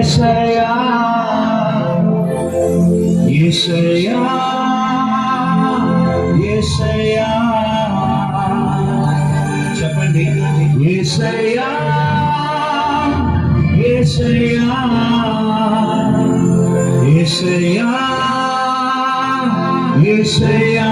యేసయ్యా యేసయ్యా యేసయ్యా చెప్పండి యేసయ్యా యేసయ్యా యేసయ్యా యేసయ్యా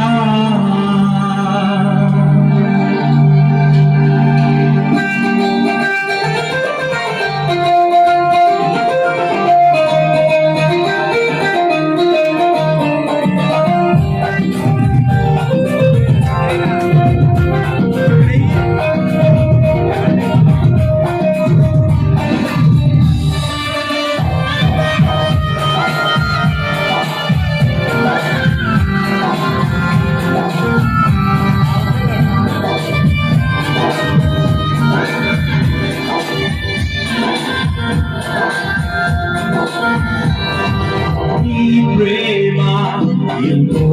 ఎంతో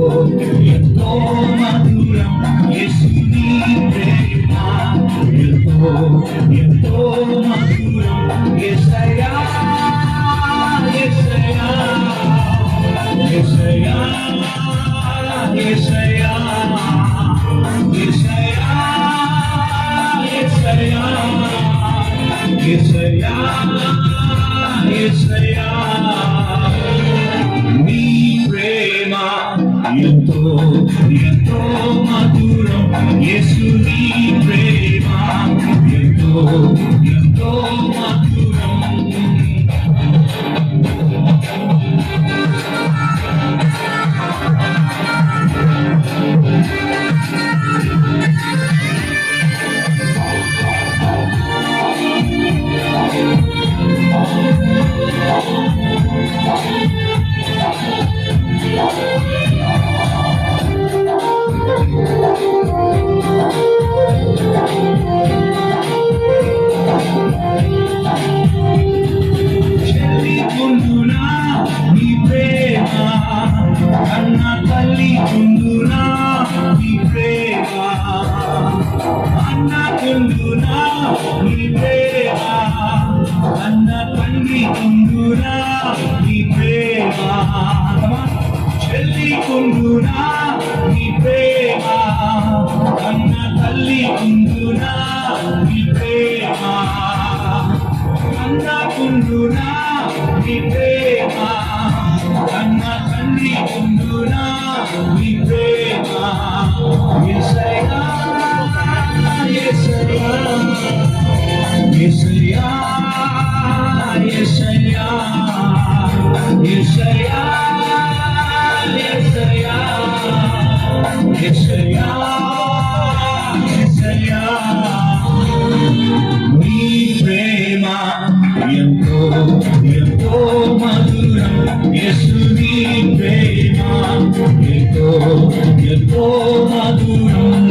ఎంతో మధురం యేసుని ప్రేమ ఎంతో ఎంతో మధురం యేసయ్యా యేసయ్యా యేసయ్యా యేసయ్యా యేసయ్యా యేసయ్యా యేసయ్యా యేసయ్యా నీ ప్రేమ ఎంతో ఎంతో మధురం యేసుని ప్రేమ ఎంతో ఎంతో మధురం చెల్లికుందునా నీ ప్రేమ అన్న తల్లి కుందునా నీ ప్రేమ అన్న కుందునా నీ ప్రేమ అన్న తండ్రి కుందునా నీ ప్రేమ చెల్లి కుందునా నీ ప్రేమ అన్న తల్లి కుందునా నీ ప్రేమ అన్న కుందునా నీ ప్రేమ అన్న తండ్రి కుందునా నీ ప్రేమ యేసయ్యా యేసయ్యా యేసయ్యా యేసయ్యా యేసయ్యా యేసయ్యా యేసయ్యా యేసయ్యా నీ ప్రేమ ఎంతో ఎంతో మధురం యేసుని ప్రేమ ఎంతో ఎంతో మధురం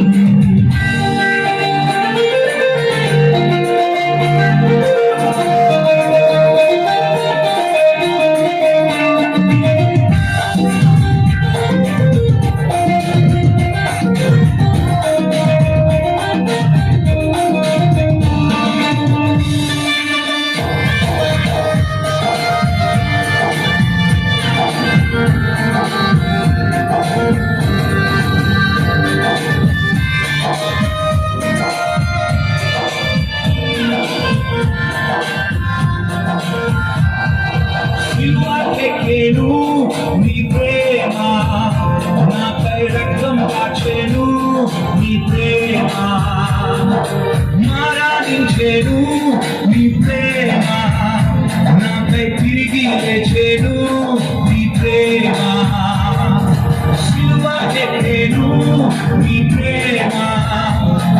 సిలువకెక్కెను నీ ప్రేమ నాకై రక్తం కాచెను నీ ప్రేమ మరణించెను నీ ప్రేమ నాకై తిరిగి లేచెను నీ ప్రేమ సిలువకెక్కెను నీ ప్రేమ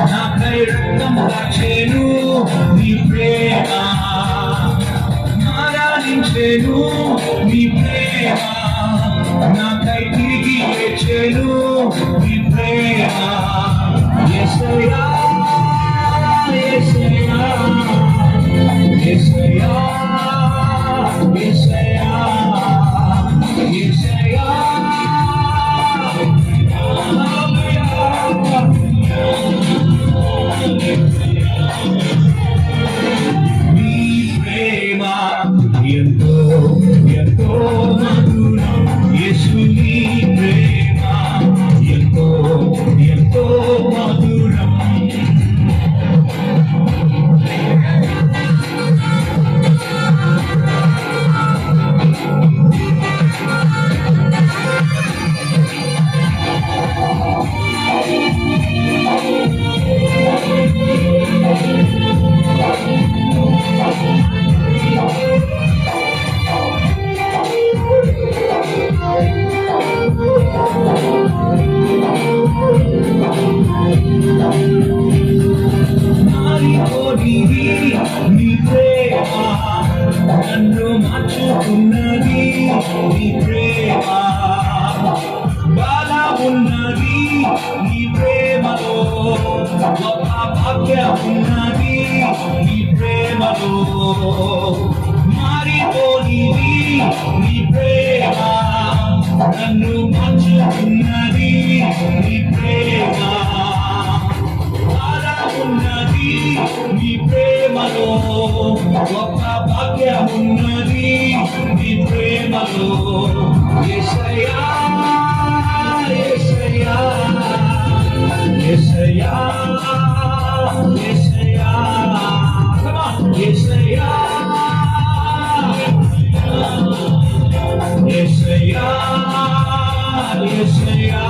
నాకై రక్తం కాచెను నీ ప్రేమ మరణించెను నీ ప్రేమ నాకై తిరిగి లేచెను నీ ప్రేమ యేసయ్యా యేసయ్యా యేసయ్యా యేసయ్యా యేసయ్యా నీ ప్రేమ ఎంతో ఎంతో మధురం యేసుని ప్రేమ ఎంతో ఎంతో మధురం మారిపోనిది నీ ప్రేమ నన్ను మార్చుకున్నది నీ ప్రేమ బాల ఉన్నది నీ ప్రేమలో గొప్ప భాగ్యం ఉన్నది నీ ప్రేమలో మారిపోనిది నీ ప్రేమ నన్ను మార్చుకున్నది నీ ప్రేమ ఉన్నది నీ ప్రేమలో గొప్ప భాగ్యం ఉన్నది నీ ప్రేమలో యేసయ్యా యేసయ్యా యేసయ్యా యేసయ్యా యేసయ్యా యేసయ్యా యేసయ్యా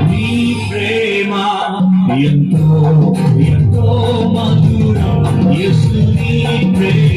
నీ ప్రేమ ఎంతో ఎంతో మధురం యేసుని ప్రేమ